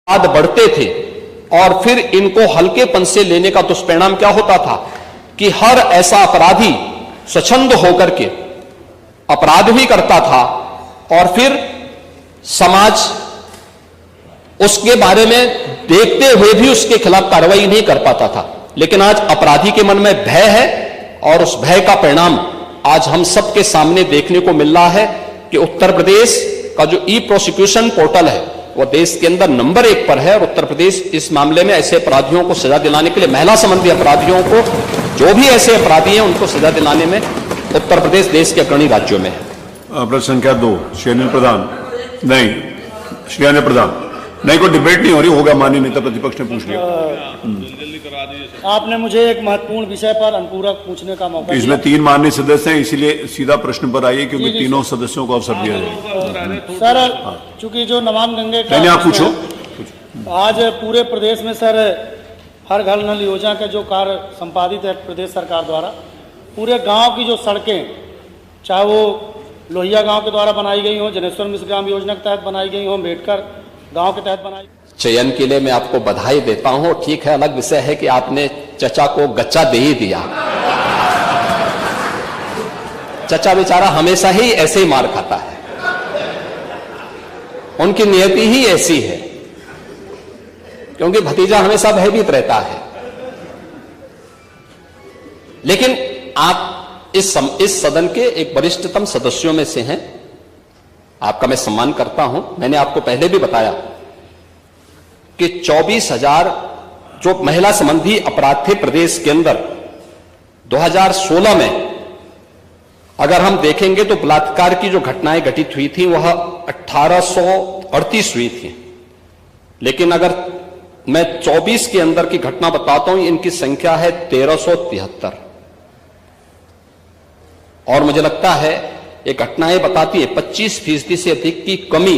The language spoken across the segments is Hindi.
अपराध बढ़ते थे और फिर इनको हल्केपन से लेने का दुष्परिणाम क्या होता था कि हर ऐसा अपराधी स्वच्छंद होकर के अपराध भी करता था और फिर समाज उसके बारे में देखते हुए भी उसके खिलाफ कार्रवाई नहीं कर पाता था। लेकिन आज अपराधी के मन में भय है और उस भय का परिणाम आज हम सबके सामने देखने को मिल रहा है कि उत्तर प्रदेश का जो ई प्रोसिक्यूशन पोर्टल है वो देश के अंदर नंबर 1 पर है और उत्तर प्रदेश इस मामले में ऐसे अपराधियों को सजा दिलाने के लिए, महिला संबंधी अपराधियों को, जो भी ऐसे अपराधी हैं उनको सजा दिलाने में उत्तर प्रदेश देश के अग्रणी राज्यों में है। प्रश्न संख्या 2 श्री अनिल प्रधान। नहीं, श्री अनिल प्रधान नहीं, कोई डिबेट नहीं हो रही, होगा माननीय नेता प्रतिपक्ष ने पूछ लिया। आपने मुझे एक महत्वपूर्ण विषय पर अनुपूरक पूछने का मौका दिया। इसमें 3 माननीय सदस्य हैं, इसीलिए सीधा प्रश्न पर आइए क्योंकि तीनों सदस्यों को अवसर दिया जाए। सर, चूंकि जो नमामि गंगे का आप पूछो। आज पूरे प्रदेश में सर हर घर नल योजना का जो कार्य संपादित है प्रदेश सरकार द्वारा, पूरे गांव की जो सड़कें, चाहे वो लोहिया गांव के द्वारा बनाई गई हो, जनेश्वर मिश्र ग्राम योजना के तहत बनाई गई हो, अम्बेडकर गांव के तहत बनाई, चयन के लिए मैं आपको बधाई देता हूं। ठीक है, अलग विषय है कि आपने चचा को गच्चा दे ही दिया। चचा बेचारा हमेशा ही ऐसे ही मार खाता है, उनकी नियति ही ऐसी है, क्योंकि भतीजा हमेशा भयभीत रहता है। लेकिन आप इस सदन के एक वरिष्ठतम सदस्यों में से हैं, आपका मैं सम्मान करता हूं। मैंने आपको पहले भी बताया कि 24,000 जो महिला संबंधी अपराध थे प्रदेश के अंदर 2016 में, अगर हम देखेंगे तो बलात्कार की जो घटनाएं घटित हुई थी वह 1838 हुई थी। लेकिन अगर मैं 24 के अंदर की घटना बताता हूं, इनकी संख्या है 1373। और मुझे लगता है ये घटनाएं बताती है 25% से अधिक की कमी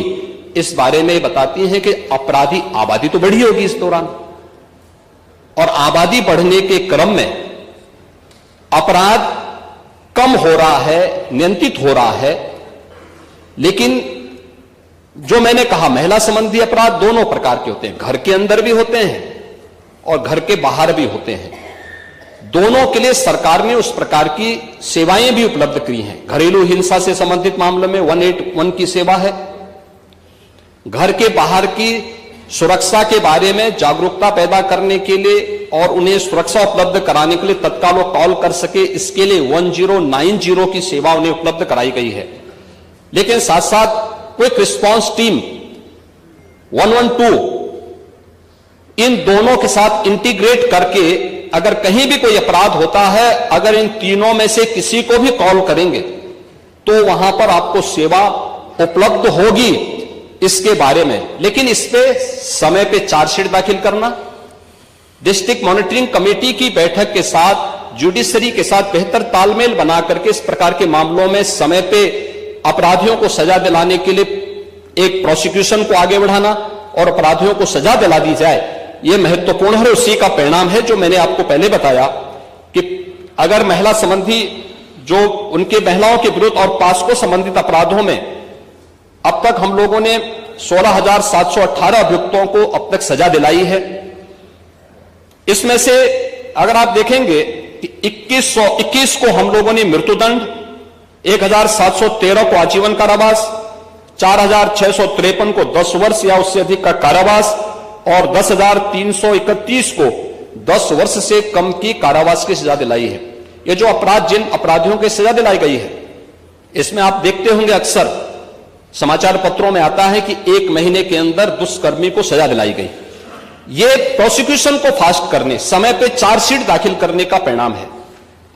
इस बारे में बताती है कि अपराधी आबादी तो बढ़ी होगी इस दौरान, और आबादी बढ़ने के क्रम में अपराध कम हो रहा है, नियंत्रित हो रहा है। लेकिन जो मैंने कहा, महिला संबंधी अपराध दोनों प्रकार के होते हैं, घर के अंदर भी होते हैं और घर के बाहर भी होते हैं। दोनों के लिए सरकार ने उस प्रकार की सेवाएं भी उपलब्ध की हैं। घरेलू हिंसा से संबंधित मामलों में 181 की सेवा है। घर के बाहर की सुरक्षा के बारे में जागरूकता पैदा करने के लिए और उन्हें सुरक्षा उपलब्ध कराने के लिए तत्काल वो कॉल कर सके, इसके लिए 1090 की सेवा उन्हें उपलब्ध कराई गई है। लेकिन साथ साथ क्विक रिस्पांस टीम 112, इन दोनों के साथ इंटीग्रेट करके अगर कहीं भी कोई अपराध होता है, अगर इन तीनों में से किसी को भी कॉल करेंगे तो वहां पर आपको सेवा उपलब्ध होगी इसके बारे में। लेकिन इस पे समय पे चार्जशीट दाखिल करना, डिस्ट्रिक्ट मॉनिटरिंग कमेटी की बैठक के साथ जुडिशरी के साथ बेहतर तालमेल बना करके इस प्रकार के मामलों में समय पे अपराधियों को सजा दिलाने के लिए एक प्रोसिक्यूशन को आगे बढ़ाना और अपराधियों को सजा दिला दी जाए, यह महत्वपूर्ण है। उसी का परिणाम है जो मैंने आपको पहले बताया कि अगर महिला संबंधी जो उनके महिलाओं के विरुद्ध और पास्को संबंधित अपराधों में अब तक हम लोगों ने 16,718 अभियुक्तों को अब तक सजा दिलाई है। इसमें से अगर आप देखेंगे कि 2121 को हम लोगों ने मृत्युदंड, 1,713 को आजीवन कारावास, 4,653 को 10 वर्ष या उससे अधिक का कारावास और 10,331 को 10 वर्ष से कम की कारावास की सजा दिलाई है। ये जो अपराध, जिन अपराधियों की सजा दिलाई गई है, इसमें आप देखते होंगे अक्सर समाचार पत्रों में आता है कि 1 महीने के अंदर दुष्कर्मी को सजा दिलाई गई। ये प्रोसिक्यूशन को फास्ट करने, समय पे चार्जशीट दाखिल करने का परिणाम है।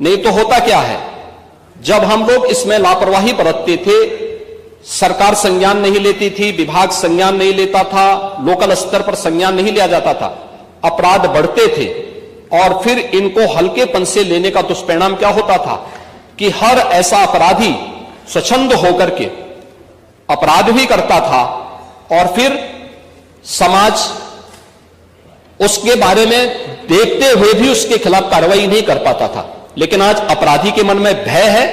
नहीं तो होता क्या है, जब हम लोग इसमें लापरवाही बरतते थे, सरकार संज्ञान नहीं लेती थी, विभाग संज्ञान नहीं लेता था, लोकल स्तर पर संज्ञान नहीं लिया जाता था, अपराध बढ़ते थे और फिर इनको हल्केपन से लेने का दुष्परिणाम क्या होता था कि हर ऐसा अपराधी स्वच्छंद होकर के अपराध भी करता था और फिर समाज उसके बारे में देखते हुए भी उसके खिलाफ कार्रवाई नहीं कर पाता था। लेकिन आज अपराधी के मन में भय है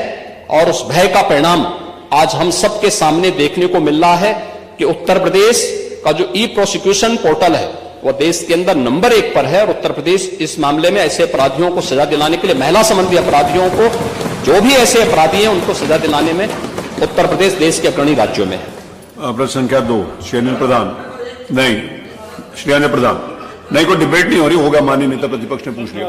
और उस भय का परिणाम आज हम सबके सामने देखने को मिल रहा है कि उत्तर प्रदेश का जो ई प्रोसिक्यूशन पोर्टल है वो देश के अंदर नंबर 1 पर है और उत्तर प्रदेश इस मामले में ऐसे अपराधियों को सजा दिलाने के लिए, महिला संबंधी अपराधियों को, जो भी ऐसे अपराधी हैं उनको सजा दिलाने में उत्तर प्रदेश देश के अग्रणी राज्यों में है। प्रश्न संख्या 2 श्री अनिल प्रधान। नहीं, श्री अनिल प्रधान नहीं, कोई डिबेट नहीं हो रही, होगा माननीय नेता प्रतिपक्ष ने पूछ लिया।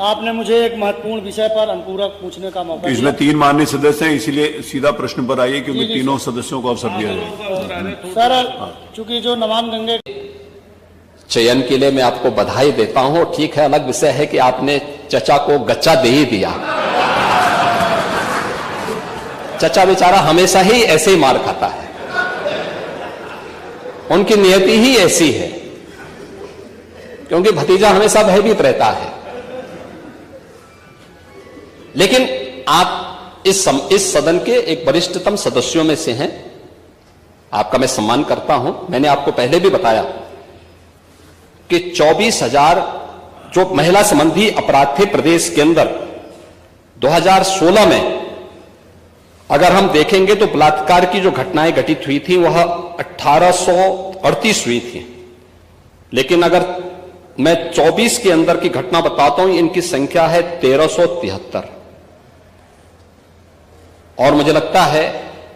आपने मुझे एक महत्वपूर्ण विषय पर अनुपूरक पूछने का मौका इसमें 3 माननीय सदस्य हैं, इसीलिए सीधा प्रश्न पर आइए क्योंकि तीनों सदस्यों को अवसर दिया जाए। सर, चूंकि जो नमामि गंगे चयन के लिए मैं आपको बधाई देता हूं। ठीक है, अलग विषय है कि आपने चचा को गच्चा दे ही दिया। चचा बेचारा हमेशा ही ऐसे ही मार खाता है, उनकी नियति ही ऐसी है, क्योंकि भतीजा हमेशा भयभीत रहता है। लेकिन आप इस सदन के एक वरिष्ठतम सदस्यों में से हैं, आपका मैं सम्मान करता हूं। मैंने आपको पहले भी बताया कि 24,000 जो महिला संबंधी अपराध थे प्रदेश के अंदर 2016 में, अगर हम देखेंगे तो बलात्कार की जो घटनाएं घटित हुई थी वह 1838 हुई थी। लेकिन अगर मैं 24 के अंदर की घटना बताता हूं, इनकी संख्या है 1373। और मुझे लगता है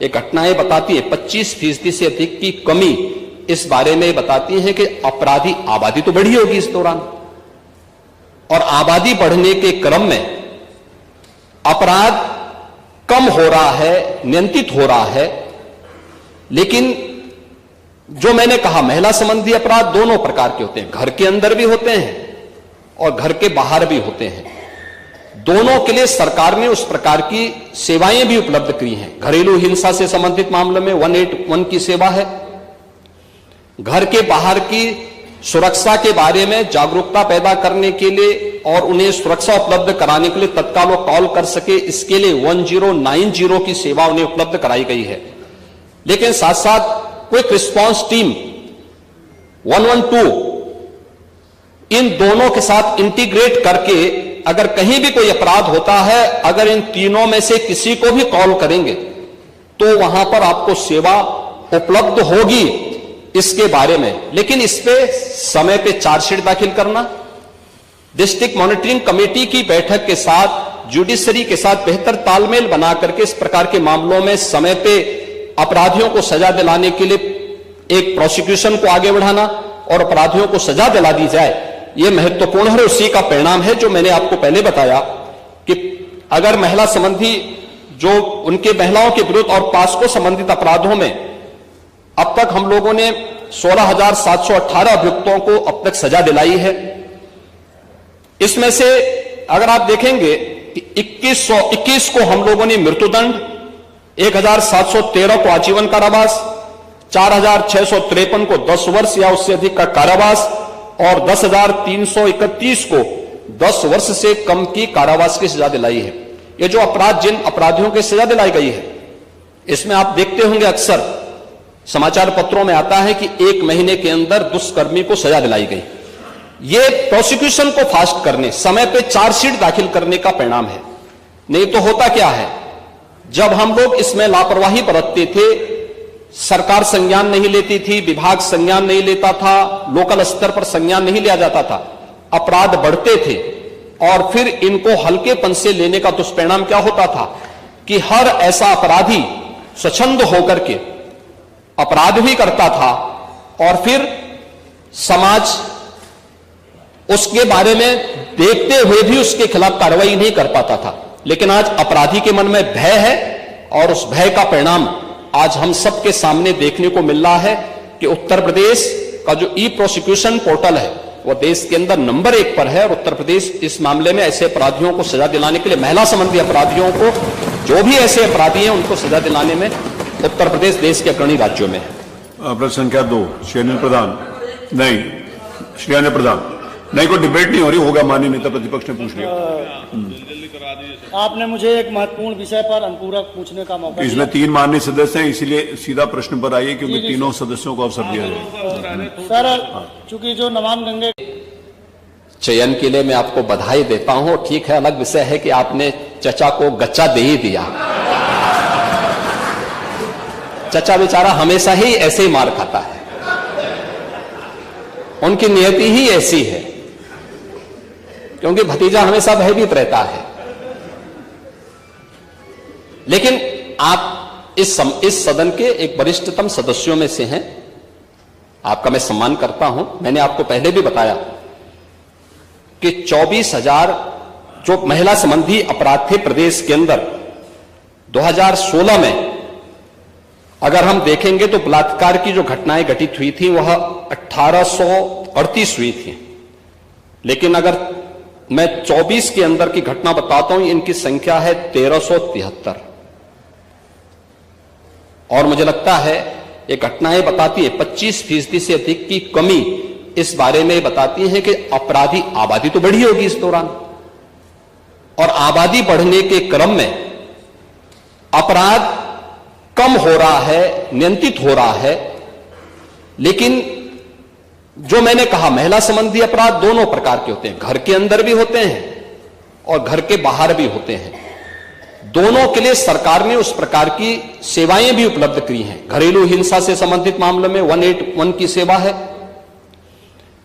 ये घटनाएं बताती है 25% से अधिक की कमी इस बारे में बताती है कि अपराधी आबादी तो बढ़ी होगी इस दौरान, और आबादी बढ़ने के क्रम में अपराध कम हो रहा है, नियंत्रित हो रहा है। लेकिन जो मैंने कहा, महिला संबंधी अपराध दोनों प्रकार के होते हैं, घर के अंदर भी होते हैं और घर के बाहर भी होते हैं। दोनों के लिए सरकार ने उस प्रकार की सेवाएं भी उपलब्ध की हैं। घरेलू हिंसा से संबंधित मामलों में 181 की सेवा है। घर के बाहर की सुरक्षा के बारे में जागरूकता पैदा करने के लिए और उन्हें सुरक्षा उपलब्ध कराने के लिए तत्काल वो कॉल कर सके, इसके लिए 1090 की सेवा उन्हें उपलब्ध कराई गई है। लेकिन साथ साथ क्विक रिस्पांस टीम 112, इन दोनों के साथ इंटीग्रेट करके अगर कहीं भी कोई अपराध होता है, अगर इन तीनों में से किसी को भी कॉल करेंगे तो वहां पर आपको सेवा उपलब्ध होगी इसके बारे में। लेकिन इस पे समय पे चार्जशीट दाखिल करना, डिस्ट्रिक्ट मॉनिटरिंग कमेटी की बैठक के साथ जुडिशरी के साथ बेहतर तालमेल बना करके इस प्रकार के मामलों में समय पे अपराधियों को सजा दिलाने के लिए एक प्रोसिक्यूशन को आगे बढ़ाना और अपराधियों को सजा दिला दी जाए, यह महत्वपूर्ण है। उसी का परिणाम है जो मैंने आपको पहले बताया कि अगर महिला संबंधी जो उनके महिलाओं के विरुद्ध और पास्को संबंधित अपराधों में अब तक हम लोगों ने 16,718 अभियुक्तों को अब तक सजा दिलाई है। इसमें से अगर आप देखेंगे कि 2121 को हम लोगों ने मृत्युदंड, 1,713 को आजीवन कारावास, 4,653 को 10 वर्ष या उससे अधिक का कारावास और 10,331 को 10 वर्ष से कम की कारावास की सजा दिलाई है। ये जो अपराध, जिन अपराधियों की सजा दिलाई गई है, इसमें आप देखते होंगे अक्सर समाचार पत्रों में आता है कि 1 महीने के अंदर दुष्कर्मी को सजा दिलाई गई। ये प्रोसिक्यूशन को फास्ट करने, समय पे चार्जशीट दाखिल करने का परिणाम है। नहीं तो होता क्या है, जब हम लोग इसमें लापरवाही बरतते थे, सरकार संज्ञान नहीं लेती थी, विभाग संज्ञान नहीं लेता था, लोकल स्तर पर संज्ञान नहीं लिया जाता था, अपराध बढ़ते थे और फिर इनको हल्केपन से लेने का दुष्परिणाम क्या होता था कि हर ऐसा अपराधी स्वच्छंद होकर के अपराध भी करता था और फिर समाज उसके बारे में देखते हुए भी उसके खिलाफ कार्रवाई नहीं कर पाता था। लेकिन आज अपराधी के मन में भय है और उस भय का परिणाम आज हम सबके सामने देखने को मिल रहा है कि उत्तर प्रदेश का जो ई प्रोसिक्यूशन पोर्टल है वो देश के अंदर नंबर 1 पर है और उत्तर प्रदेश इस मामले में ऐसे अपराधियों को सजा दिलाने के लिए, महिला संबंधी अपराधियों को, जो भी ऐसे अपराधी हैं उनको सजा दिलाने में उत्तर प्रदेश देश के अग्रणी राज्यों में है। प्रश्न संख्या 2 श्री अनिल प्रधान। नहीं, श्री अनिल प्रधान नहीं, कोई डिबेट नहीं हो रही, होगा माननीय नेता प्रतिपक्ष ने पूछ लिया। आपने मुझे एक महत्वपूर्ण विषय पर अनुपूरक पूछने का मौका इसमें 3 माननीय सदस्य हैं, इसीलिए सीधा प्रश्न पर आइए क्योंकि तीनों सदस्यों को अवसर दिया जाए। सर, चूंकि जो नमामि गंगे चयन के लिए मैं आपको बधाई देता हूं। ठीक है, अलग विषय है कि आपने चचा को गच्चा दे ही दिया। चचा बेचारा हमेशा ही ऐसे ही मार खाता है, उनकी नियति ही ऐसी है, क्योंकि भतीजा हमेशा भयभीत रहता है। लेकिन आप इस सदन के एक वरिष्ठतम सदस्यों में से हैं, आपका मैं सम्मान करता हूं। मैंने आपको पहले भी बताया कि 24,000 जो महिला संबंधी अपराध थे प्रदेश के अंदर 2016 में, अगर हम देखेंगे तो बलात्कार की जो घटनाएं घटित हुई थी वह 1838 हुई थी। लेकिन अगर मैं 24 के अंदर की घटना बताता हूं, इनकी संख्या है 1373। और मुझे लगता है ये घटनाएं बताती है 25% से अधिक की कमी इस बारे में बताती है कि अपराधी आबादी तो बढ़ी होगी इस दौरान, और आबादी बढ़ने के क्रम में अपराध कम हो रहा है, नियंत्रित हो रहा है। लेकिन जो मैंने कहा, महिला संबंधी अपराध दोनों प्रकार के होते हैं, घर के अंदर भी होते हैं और घर के बाहर भी होते हैं। दोनों के लिए सरकार ने उस प्रकार की सेवाएं भी उपलब्ध की हैं। घरेलू हिंसा से संबंधित मामलों में 181 की सेवा है।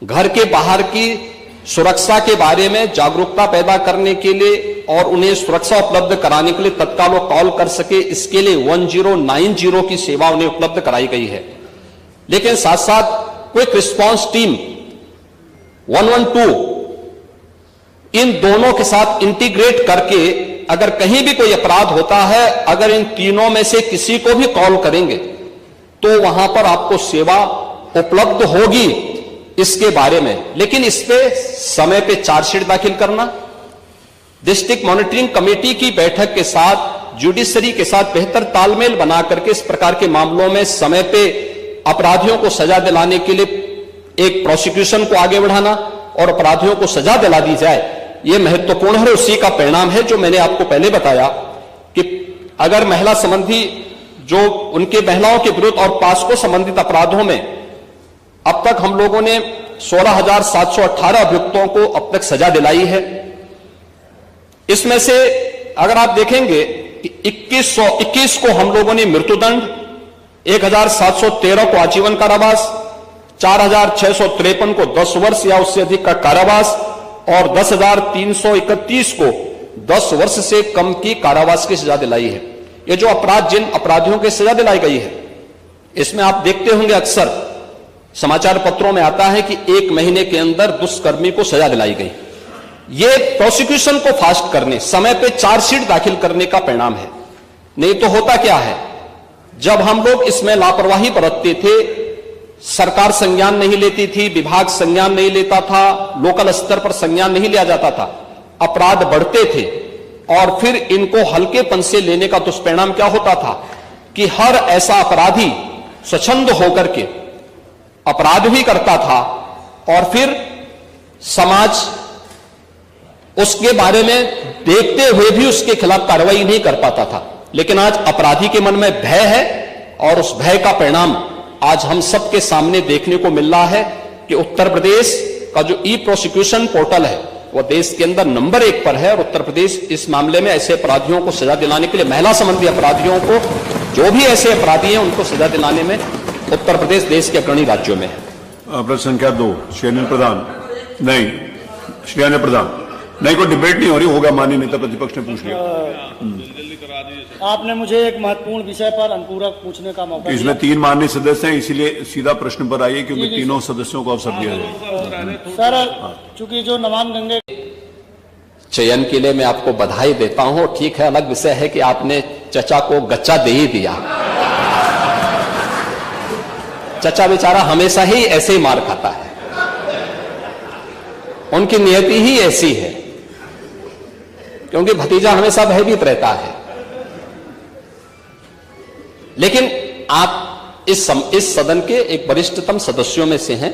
घर के बाहर की सुरक्षा के बारे में जागरूकता पैदा करने के लिए और उन्हें सुरक्षा उपलब्ध कराने के लिए तत्काल वो कॉल कर सके, इसके लिए 1090 की सेवा उन्हें उपलब्ध कराई गई है। लेकिन साथ साथ क्विक रिस्पांस टीम 112, इन दोनों के साथ इंटीग्रेट करके अगर कहीं भी कोई अपराध होता है, अगर इन तीनों में से किसी को भी कॉल करेंगे तो वहां पर आपको सेवा उपलब्ध होगी इसके बारे में। लेकिन इस पे समय पे चार्जशीट दाखिल करना, डिस्ट्रिक्ट मॉनिटरिंग कमेटी की बैठक के साथ जुडिशरी के साथ बेहतर तालमेल बना करके इस प्रकार के मामलों में समय पे अपराधियों को सजा दिलाने के लिए एक प्रोसिक्यूशन को आगे बढ़ाना और अपराधियों को सजा दिला दी जाए, यह महत्वपूर्ण है। उसी का परिणाम है जो मैंने आपको पहले बताया कि अगर महिला संबंधी जो उनके महिलाओं के विरुद्ध और पास्को संबंधित अपराधों में अब तक हम लोगों ने 16,718 अभियुक्तों को अब तक सजा दिलाई है। इसमें से अगर आप देखेंगे कि 21 को हम लोगों ने मृत्युदंड, 1,713 को आजीवन कारावास, 4,653 को 10 वर्ष या उससे अधिक का कारावास और 10,331 को 10 वर्ष से कम की कारावास की सजा दिलाई है। ये जो अपराध, जिन अपराधियों की सजा दिलाई गई है, इसमें आप देखते होंगे अक्सर समाचार पत्रों में आता है कि 1 महीने के अंदर दुष्कर्मी को सजा दिलाई गई। ये प्रोसिक्यूशन को फास्ट करने, समय पे चार्जशीट दाखिल करने का परिणाम है। नहीं तो होता क्या है, जब हम लोग इसमें लापरवाही बरतते थे, सरकार संज्ञान नहीं लेती थी, विभाग संज्ञान नहीं लेता था, लोकल स्तर पर संज्ञान नहीं लिया जाता था, अपराध बढ़ते थे और फिर इनको हल्केपन से लेने का दुष्परिणाम क्या होता था कि हर ऐसा अपराधी स्वच्छंद होकर के अपराध भी करता था और फिर समाज उसके बारे में देखते हुए भी उसके खिलाफ कार्रवाई नहीं कर पाता था। लेकिन आज अपराधी के मन में भय है और उस भय का परिणाम आज हम सबके सामने देखने को मिल रहा है कि उत्तर प्रदेश का जो ई प्रोसिक्यूशन पोर्टल है वह देश के अंदर नंबर 1 पर है और उत्तर प्रदेश इस मामले में ऐसे अपराधियों को सजा दिलाने के लिए, महिला संबंधी अपराधियों को, जो भी ऐसे अपराधी हैं उनको सजा दिलाने में उत्तर प्रदेश देश के अग्रणी राज्यों में है। प्रश्न संख्या 2 श्री अनिल प्रधान। नहीं, श्री अनिल प्रधान। नहीं, कोई डिबेट नहीं हो रही, होगा माननीय नेता प्रतिपक्ष ने पूछ लिया। आपने मुझे एक महत्वपूर्ण विषय पर अनुपूरक पूछने का मौका दिया। इसमें 3 माननीय सदस्य हैं, इसीलिए सीधा प्रश्न पर आइए क्योंकि तीनों सदस्यों को अवसर दिया जाए। सर, चूंकि जो नमामि गंगे चयन के लिए मैं आपको बधाई देता हूं। ठीक है, अलग विषय है कि आपने चचा को गच्चा दे ही दिया। चचा बेचारा हमेशा ही ऐसे ही मार खाता है, उनकी नियति ही ऐसी है, क्योंकि भतीजा हमेशा भयभीत रहता है। लेकिन आप इस सदन के एक वरिष्ठतम सदस्यों में से हैं,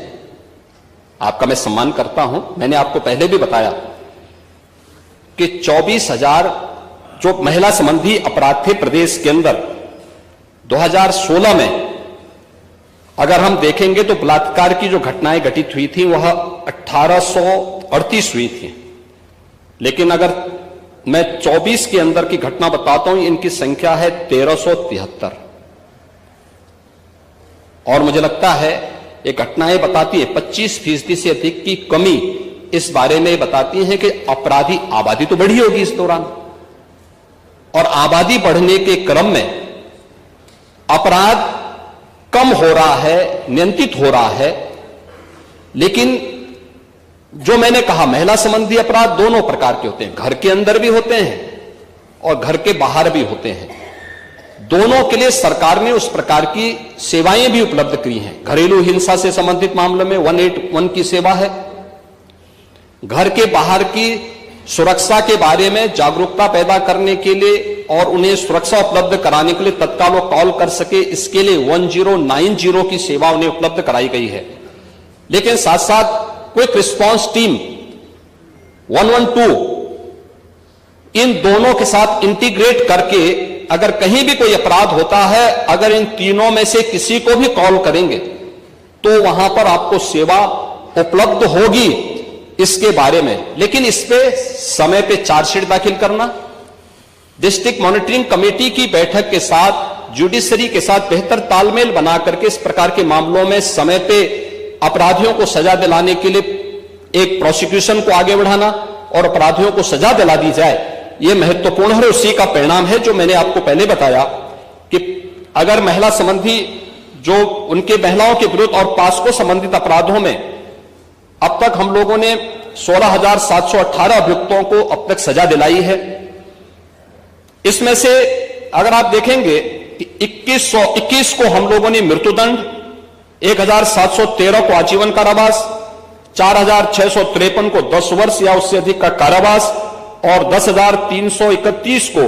आपका मैं सम्मान करता हूं। मैंने आपको पहले भी बताया कि 24,000 जो महिला संबंधी अपराध थे प्रदेश के अंदर 2016 में, अगर हम देखेंगे तो बलात्कार की जो घटनाएं घटित हुई थी वह 1838 हुई थी। लेकिन अगर मैं 24 के अंदर की घटना बताता हूं, इनकी संख्या है 1373। और मुझे लगता है ये घटनाएं बताती है 25% से अधिक की कमी इस बारे में बताती है कि अपराधी आबादी तो बढ़ी होगी इस दौरान, और आबादी बढ़ने के क्रम में अपराध कम हो रहा है, नियंत्रित हो रहा है। लेकिन जो मैंने कहा, महिला संबंधी अपराध दोनों प्रकार के होते हैं, घर के अंदर भी होते हैं और घर के बाहर भी होते हैं। दोनों के लिए सरकार ने उस प्रकार की सेवाएं भी उपलब्ध की हैं। घरेलू हिंसा से संबंधित मामले में 181 की सेवा है। घर के बाहर की सुरक्षा के बारे में जागरूकता पैदा करने के लिए और उन्हें सुरक्षा उपलब्ध कराने के लिए तत्काल वो कॉल कर सके, इसके लिए 1090 की सेवा उन्हें उपलब्ध कराई गई है। लेकिन साथ साथ क्विक रिस्पांस टीम 112 इन दोनों के साथ इंटीग्रेट करके अगर कहीं भी कोई अपराध होता है, अगर इन तीनों में से किसी को भी कॉल करेंगे तो वहां पर आपको सेवा उपलब्ध होगी इसके बारे में। लेकिन इस पे समय पे चार्जशीट दाखिल करना, डिस्ट्रिक्ट मॉनिटरिंग कमेटी की बैठक के साथ जुडिशरी के साथ बेहतर तालमेल बना करके इस प्रकार के मामलों में समय पे अपराधियों को सजा दिलाने के लिए एक प्रोसिक्यूशन को आगे बढ़ाना और अपराधियों को सजा दिला दी जाए, यह महत्वपूर्ण है। उसी का परिणाम है जो मैंने आपको पहले बताया कि अगर महिला संबंधी जो उनके महिलाओं के विरुद्ध और पास्को संबंधित अपराधों में अब तक हम लोगों ने 16,718 अभियुक्तों को अब तक सजा दिलाई है। इसमें से अगर आप देखेंगे कि 2121 को हम लोगों ने मृत्युदंड, 1713 को आजीवन कारावास, 4653 को 10 वर्ष या उससे अधिक का कारावास और 10,331 को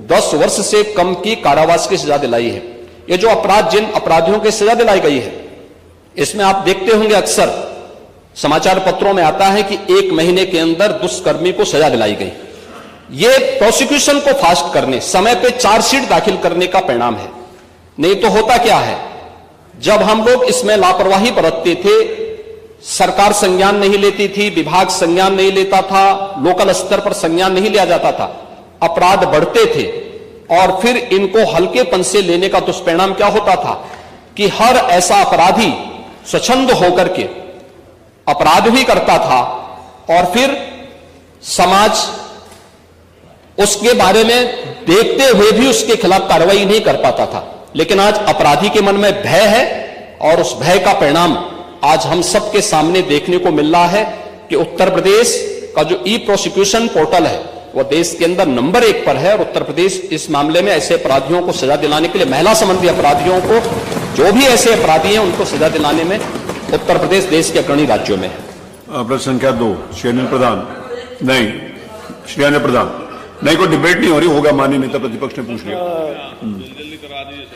10 वर्ष से कम की कारावास की सजा दिलाई है। ये जो अपराध, जिन अपराधियों की सजा दिलाई गई है, इसमें आप देखते होंगे अक्सर समाचार पत्रों में आता है कि 1 महीने के अंदर दुष्कर्मी को सजा दिलाई गई। यह प्रोसिक्यूशन को फास्ट करने, समय पे चार्जशीट दाखिल करने का परिणाम है। नहीं तो होता क्या है, जब हम लोग इसमें लापरवाही बरतते थे, सरकार संज्ञान नहीं लेती थी, विभाग संज्ञान नहीं लेता था, लोकल स्तर पर संज्ञान नहीं लिया जाता था, अपराध बढ़ते थे और फिर इनको हल्केपन से लेने का दुष्परिणाम क्या होता था कि हर ऐसा अपराधी स्वच्छंद होकर के अपराध भी करता था और फिर समाज उसके बारे में देखते हुए भी उसके खिलाफ कार्रवाई नहीं कर पाता था। लेकिन आज अपराधी के मन में भय है और उस भय का परिणाम आज हम सबके सामने देखने को मिल रहा है कि उत्तर प्रदेश का जो ई प्रोसिक्यूशन पोर्टल है वो देश के अंदर नंबर 1 पर है और उत्तर प्रदेश इस मामले में ऐसे अपराधियों को सजा दिलाने के लिए, महिला संबंधी अपराधियों को, जो भी ऐसे अपराधी हैं उनको सजा दिलाने में उत्तर प्रदेश देश के अग्रणी राज्यों में है। प्रश्न संख्या 2 श्री अनिल प्रधान। नहीं, श्री अनिल प्रधान। नहीं, कोई डिबेट नहीं हो रही, होगा माननीय नेता प्रतिपक्ष ने पूछ लिया।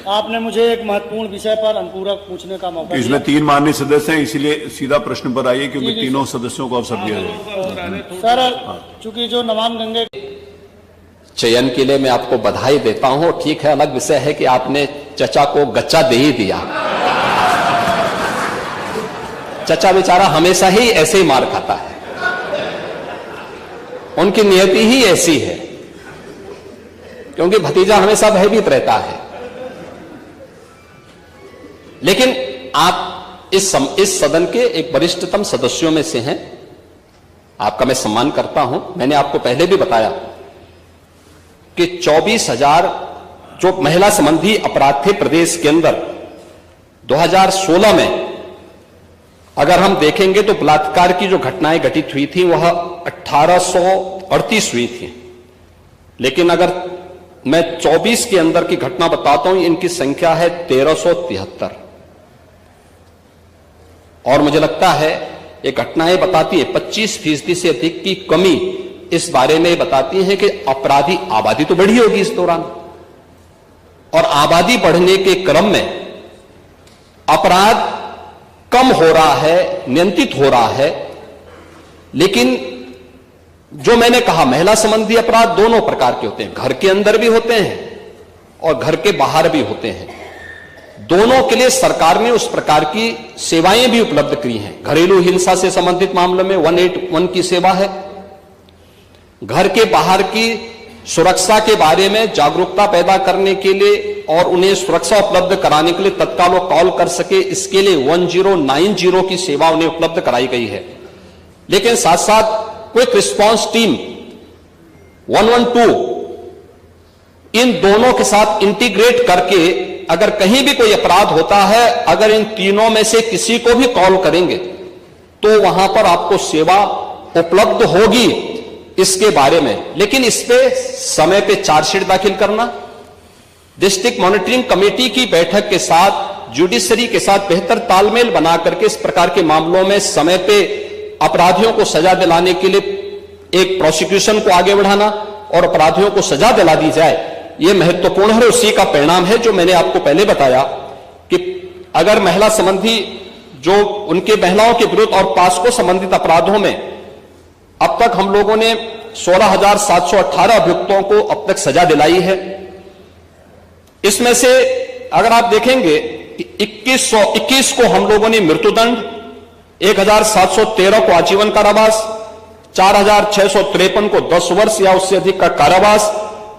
आपने मुझे एक महत्वपूर्ण विषय पर अनुपूरक पूछने का मौका दिया। इसमें 3 माननीय सदस्य हैं, इसीलिए सीधा प्रश्न पर आइए क्योंकि तीनों सदस्यों को अवसर दिया जाए। सर, चूंकि जो नमामि गंगे चयन के लिए मैं आपको बधाई देता हूं। ठीक है, अलग विषय है कि आपने चचा को गच्चा दे ही दिया। चचा बेचारा हमेशा ही ऐसे ही मार खाता है, उनकी नियति ही ऐसी है, क्योंकि भतीजा हमेशा भयभीत रहता है। लेकिन आप इस सदन के एक वरिष्ठतम सदस्यों में से हैं, आपका मैं सम्मान करता हूं। मैंने आपको पहले भी बताया कि 24,000 जो महिला संबंधी अपराध थे प्रदेश के अंदर 2016 में, अगर हम देखेंगे तो बलात्कार की जो घटनाएं घटित हुई थी वह 1838 हुई थी। लेकिन अगर मैं 24 के अंदर की घटना बताता हूं, इनकी संख्या है 1373। और मुझे लगता है ये घटनाएं बताती है 25% से अधिक की कमी इस बारे में बताती है कि अपराधी आबादी तो बढ़ी होगी इस दौरान, और आबादी बढ़ने के क्रम में अपराध कम हो रहा है, नियंत्रित हो रहा है। लेकिन जो मैंने कहा, महिला संबंधी अपराध दोनों प्रकार के होते हैं, घर के अंदर भी होते हैं और घर के बाहर भी होते हैं। दोनों के लिए सरकार ने उस प्रकार की सेवाएं भी उपलब्ध की हैं। घरेलू हिंसा से संबंधित मामले में 181 की सेवा है। घर के बाहर की सुरक्षा के बारे में जागरूकता पैदा करने के लिए और उन्हें सुरक्षा उपलब्ध कराने के लिए तत्काल वो कॉल कर सके, इसके लिए 1090 की सेवा उन्हें उपलब्ध कराई गई है। लेकिन साथ साथ क्विक रिस्पांस टीम 112 इन दोनों के साथ इंटीग्रेट करके अगर कहीं भी कोई अपराध होता है, अगर इन तीनों में से किसी को भी कॉल करेंगे तो वहां पर आपको सेवा उपलब्ध होगी, इसके बारे में। लेकिन इस पे समय पे चार्जशीट दाखिल करना, डिस्ट्रिक्ट मॉनिटरिंग कमेटी की बैठक के साथ जुडिशरी के साथ बेहतर तालमेल बना करके इस प्रकार के मामलों में समय पे अपराधियों को सजा दिलाने के लिए एक प्रोसिक्यूशन को आगे बढ़ाना और अपराधियों को सजा दिला दी जाए, यह महत्वपूर्ण है। उसी का परिणाम है जो मैंने आपको पहले बताया कि अगर महिला संबंधी जो उनके महिलाओं के विरुद्ध और पास्को संबंधित अपराधों में अब तक हम लोगों ने 16,718 अभियुक्तों को अब तक सजा दिलाई है। इसमें से अगर आप देखेंगे 2121 को हम लोगों ने मृत्युदंड, 1713 को आजीवन कारावास, 4653 को 10 वर्ष या उससे अधिक का कारावास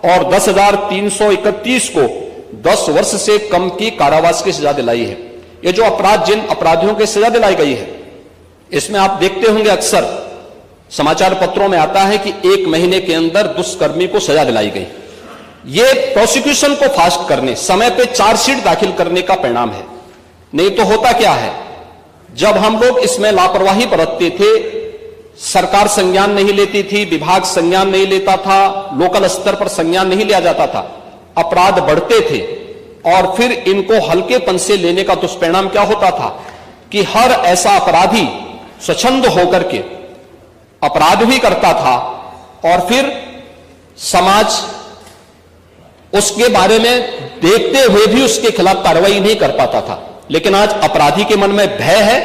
और 10,331 को 10 वर्ष से कम की कारावास की सजा दिलाई है। ये जो अपराध जिन अपराधियों की सजा दिलाई गई है, इसमें आप देखते होंगे अक्सर समाचार पत्रों में आता है कि 1 महीने के अंदर दुष्कर्मी को सजा दिलाई गई। ये प्रोसिक्यूशन को फास्ट करने, समय पे चार्जशीट दाखिल करने का परिणाम है। नहीं तो होता क्या है, जब हम लोग इसमें लापरवाही बरतते थे, सरकार संज्ञान नहीं लेती थी, विभाग संज्ञान नहीं लेता था, लोकल स्तर पर संज्ञान नहीं लिया जाता था, अपराध बढ़ते थे और फिर इनको हल्केपन से लेने का दुष्परिणाम क्या होता था कि हर ऐसा अपराधी स्वच्छंद होकर के अपराध भी करता था और फिर समाज उसके बारे में देखते हुए भी उसके खिलाफ कार्रवाई नहीं कर पाता था। लेकिन आज अपराधी के मन में भय है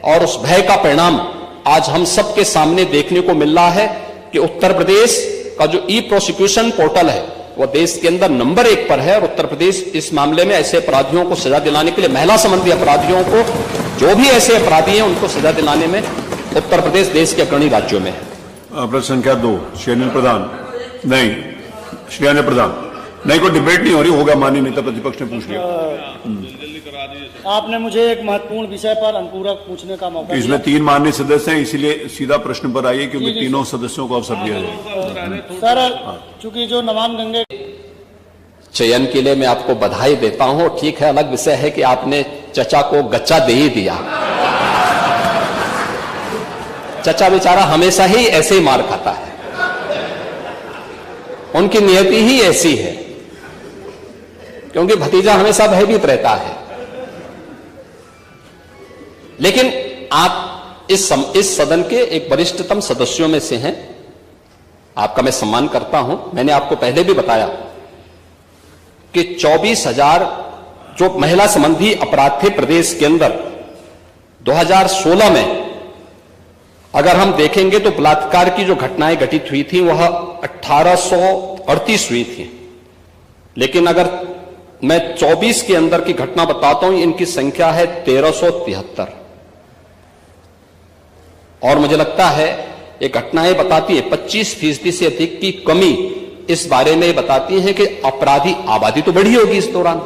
और उस भय का परिणाम आज हम सबके सामने देखने को मिल रहा है कि उत्तर प्रदेश का जो ई प्रोसिक्यूशन पोर्टल है वो देश के अंदर नंबर 1 पर है और उत्तर प्रदेश इस मामले में ऐसे अपराधियों को सजा दिलाने के लिए, महिला संबंधी अपराधियों को, जो भी ऐसे अपराधी हैं उनको सजा दिलाने में उत्तर प्रदेश देश के अग्रणी राज्यों में है। प्रश्न संख्या 2 श्री अनिल प्रधान। नहीं, श्री अनिल प्रधान। नहीं, कोई डिबेट नहीं हो रही, होगा माननीय नेता प्रतिपक्ष ने पूछ लिया। आपने मुझे एक महत्वपूर्ण विषय पर अनुपूरक पूछने का मौका दिया। इसमें 3 माननीय सदस्य हैं, इसीलिए सीधा प्रश्न पर आइए क्योंकि तीनों सदस्यों को अवसर दिया जाए। सर, चूंकि जो नमामि गंगे चयन के लिए मैं आपको बधाई देता हूं। ठीक है, अलग विषय है कि आपने चचा को गच्चा दे ही दिया। चचा बेचारा हमेशा ही ऐसे ही मार खाता है, उनकी नियति ही ऐसी है, क्योंकि भतीजा हमेशा भयभीत रहता है। लेकिन आप इस सदन के एक वरिष्ठतम सदस्यों में से हैं, आपका मैं सम्मान करता हूं। मैंने आपको पहले भी बताया कि 24,000 जो महिला संबंधी अपराध थे प्रदेश के अंदर 2016 में, अगर हम देखेंगे तो बलात्कार की जो घटनाएं घटित हुई थी वह 1838 हुई थी। लेकिन अगर मैं 24 के अंदर की घटना बताता हूं, इनकी संख्या है 1373। और मुझे लगता है ये घटनाएं बताती है 25% से अधिक की कमी इस बारे में बताती है कि अपराधी आबादी तो बढ़ी होगी इस दौरान,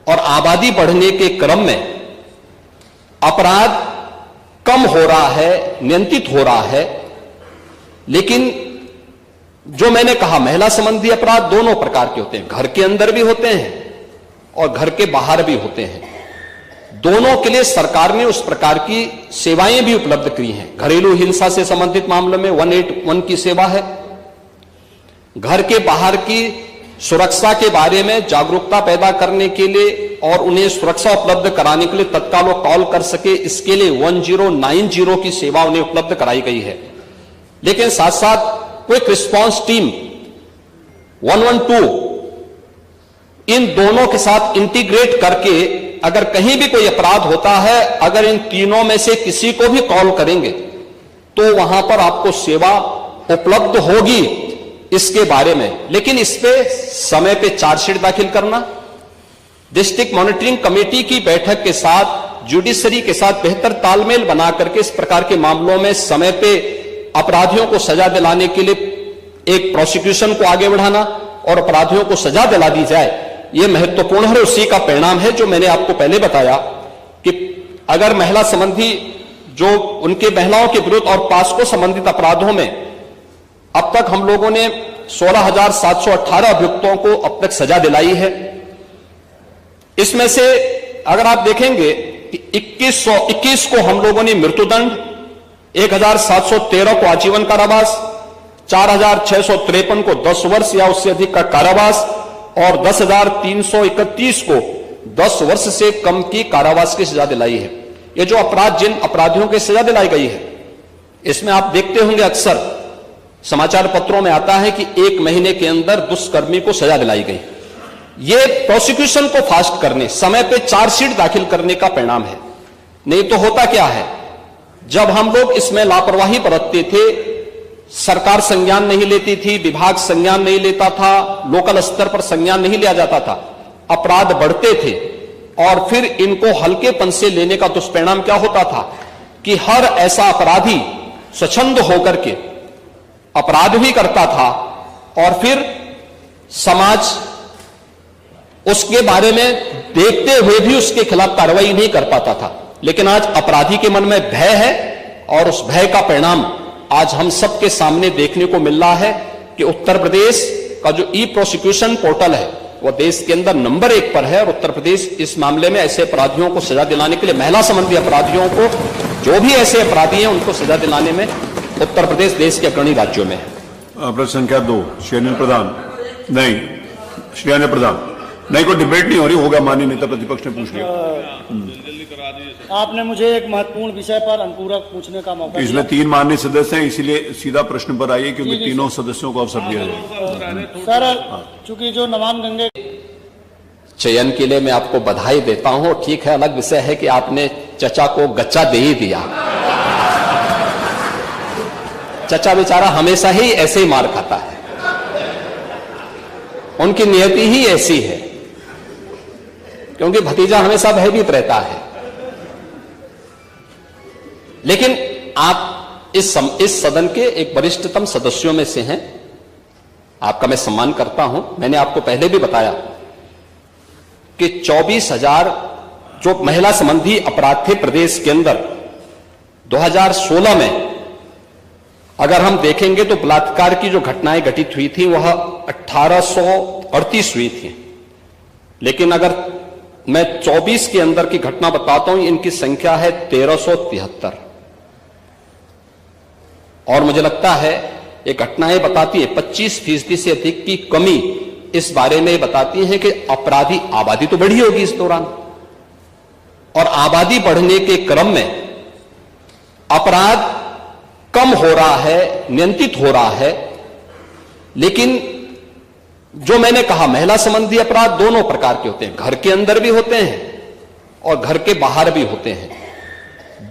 और आबादी बढ़ने के क्रम में अपराध कम हो रहा है, नियंत्रित हो रहा है। लेकिन जो मैंने कहा, महिला संबंधी अपराध दोनों प्रकार के होते हैं, घर के अंदर भी होते हैं और घर के बाहर भी होते हैं। दोनों के लिए सरकार ने उस प्रकार की सेवाएं भी उपलब्ध की हैं। घरेलू हिंसा से संबंधित मामलों में 181 की सेवा है। घर के बाहर की सुरक्षा के बारे में जागरूकता पैदा करने के लिए और उन्हें सुरक्षा उपलब्ध कराने के लिए तत्काल वो कॉल कर सके, इसके लिए 1090 की सेवा उन्हें उपलब्ध कराई गई है। लेकिन साथ साथ क्विक रिस्पांस टीम 112 इन दोनों के साथ इंटीग्रेट करके अगर कहीं भी कोई अपराध होता है, अगर इन तीनों में से किसी को भी कॉल करेंगे तो वहां पर आपको सेवा उपलब्ध होगी, इसके बारे में। लेकिन इस पे समय पे चार्जशीट दाखिल करना, डिस्ट्रिक्ट मॉनिटरिंग कमेटी की बैठक के साथ जुडिशरी के साथ बेहतर तालमेल बना करके इस प्रकार के मामलों में समय पे अपराधियों को सजा दिलाने के लिए एक प्रोसिक्यूशन को आगे बढ़ाना और अपराधियों को सजा दिला दी जाए, यह महत्वपूर्ण है, उसी का परिणाम है जो मैंने आपको पहले बताया कि अगर महिला संबंधी जो उनके महिलाओं के विरुद्ध और पास्को संबंधित अपराधों में अब तक हम लोगों ने 16,718 अभियुक्तों को अब तक सजा दिलाई है। इसमें से अगर आप देखेंगे कि 2121 को हम लोगों ने मृत्युदंड, 1,713 को आजीवन कारावास, 4,653 को 10 वर्ष या उससे अधिक का कारावास और 10,331 को 10 वर्ष से कम की कारावास की सजा दिलाई है। ये जो अपराध, जिन अपराधियों की सजा दिलाई गई है, इसमें आप देखते होंगे अक्सर समाचार पत्रों में आता है कि 1 महीने के अंदर दुष्कर्मी को सजा दिलाई गई। ये प्रोसिक्यूशन को फास्ट करने, समय पे चार्जशीट दाखिल करने का परिणाम है। नहीं तो होता क्या है, जब हम लोग इसमें लापरवाही बरतते थे, सरकार संज्ञान नहीं लेती थी, विभाग संज्ञान नहीं लेता था, लोकल स्तर पर संज्ञान नहीं लिया जाता था, अपराध बढ़ते थे और फिर इनको हल्केपन से लेने का दुष्परिणाम क्या होता था कि हर ऐसा अपराधी स्वच्छंद होकर के अपराध भी करता था और फिर समाज उसके बारे में देखते हुए भी उसके खिलाफ कार्रवाई नहीं कर पाता था। लेकिन आज अपराधी के मन में भय है और उस भय का परिणाम आज हम सबके सामने देखने को मिल रहा है कि उत्तर प्रदेश का जो ई प्रोसिक्यूशन पोर्टल है वो देश के अंदर नंबर 1 पर है और उत्तर प्रदेश इस मामले में ऐसे अपराधियों को सजा दिलाने के लिए, महिला संबंधी अपराधियों को, जो भी ऐसे अपराधी हैं उनको सजा दिलाने में उत्तर प्रदेश देश के अग्रणी राज्यों में है। प्रश्न संख्या 2 श्री प्रधान। नहीं, श्री प्रधान नहीं, कोई डिबेट नहीं हो रही, होगा माननीय नेता प्रतिपक्ष ने पूछ लिया। आपने मुझे एक महत्वपूर्ण विषय पर अनुपूरक पूछने का मौका दिया। इसमें 3 माननीय सदस्य हैं, इसीलिए सीधा प्रश्न पर आइए क्योंकि तीनों सदस्यों को अवसर दिया जाए। सर, चूंकि जो नमामि गंगे चयन के लिए मैं आपको बधाई देता हूं। ठीक है, अलग विषय है कि आपने चचा को गच्चा दे ही दिया। चचा बेचारा हमेशा ही ऐसे ही मार खाता है, उनकी नियति ही ऐसी है, क्योंकि भतीजा हमेशा भयभीत रहता है। लेकिन आप इस सदन के एक वरिष्ठतम सदस्यों में से हैं, आपका मैं सम्मान करता हूं। मैंने आपको पहले भी बताया कि 24,000 जो महिला संबंधी अपराध थे प्रदेश के अंदर 2016 में, अगर हम देखेंगे तो बलात्कार की जो घटनाएं घटित हुई थी वह 1838 हुई थी। लेकिन अगर मैं 24 के अंदर की घटना बताता हूं, इनकी संख्या है 1373। और मुझे लगता है ये घटनाएं बताती है 25% से अधिक की कमी इस बारे में बताती है कि अपराधी आबादी तो बढ़ी होगी इस दौरान, और आबादी बढ़ने के क्रम में अपराध कम हो रहा है, नियंत्रित हो रहा है। लेकिन जो मैंने कहा, महिला संबंधी अपराध दोनों प्रकार के होते हैं, घर के अंदर भी होते हैं और घर के बाहर भी होते हैं।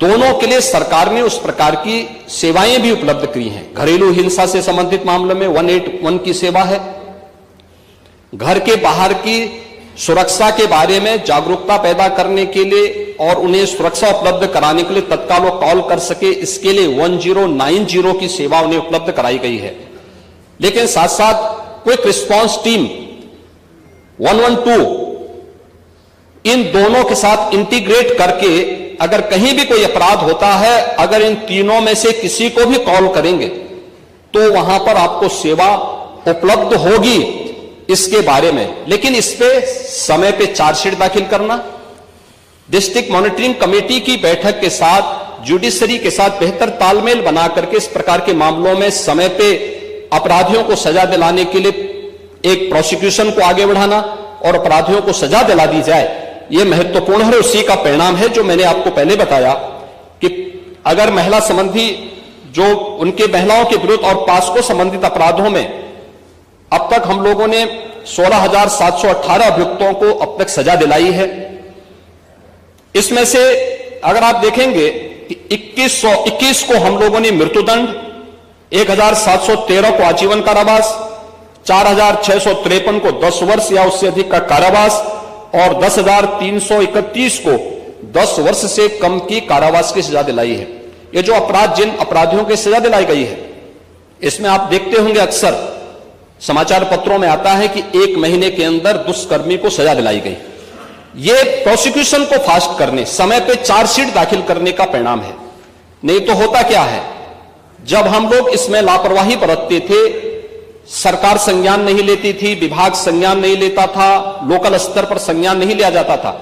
दोनों के लिए सरकार ने उस प्रकार की सेवाएं भी उपलब्ध की हैं। घरेलू हिंसा से संबंधित मामलों में 181 की सेवा है। घर के बाहर की सुरक्षा के बारे में जागरूकता पैदा करने के लिए और उन्हें सुरक्षा उपलब्ध कराने के लिए तत्काल वो कॉल कर सके, इसके लिए 1090 की सेवा उन्हें उपलब्ध कराई गई है। लेकिन साथ साथ क्विक रिस्पांस टीम 112, इन दोनों के साथ इंटीग्रेट करके अगर कहीं भी कोई अपराध होता है, अगर इन तीनों में से किसी को भी कॉल करेंगे तो वहां पर आपको सेवा उपलब्ध होगी इसके बारे में। लेकिन इस पे समय पे चार्जशीट दाखिल करना, डिस्ट्रिक्ट मॉनिटरिंग कमेटी की बैठक के साथ जुडिशरी के साथ बेहतर तालमेल बना करके इस प्रकार के मामलों में समय पे अपराधियों को सजा दिलाने के लिए एक प्रोसिक्यूशन को आगे बढ़ाना और अपराधियों को सजा दिला दी जाए, यह महत्वपूर्ण है। उसी का परिणाम है जो मैंने आपको पहले बताया कि अगर महिला संबंधी जो उनके महिलाओं के विरुद्ध और पास्को संबंधित अपराधों में अब तक हम लोगों ने 16,718 अभियुक्तों को अब तक सजा दिलाई है। इसमें से अगर आप देखेंगे कि 2121 को हम लोगों ने मृत्युदंड, 1,713 को आजीवन कारावास, 4,653 को 10 वर्ष या उससे अधिक का कारावास और 10,331 को 10 वर्ष से कम की कारावास की सजा दिलाई है। ये जो अपराध, जिन अपराधियों की सजा दिलाई गई है, इसमें आप देखते होंगे अक्सर समाचार पत्रों में आता है कि 1 महीने के अंदर दुष्कर्मी को सजा दिलाई गई। ये प्रोसिक्यूशन को फास्ट करने, समय पे चार्जशीट दाखिल करने का परिणाम है। नहीं तो होता क्या है, जब हम लोग इसमें लापरवाही बरतते थे, सरकार संज्ञान नहीं लेती थी, विभाग संज्ञान नहीं लेता था, लोकल स्तर पर संज्ञान नहीं लिया जाता था,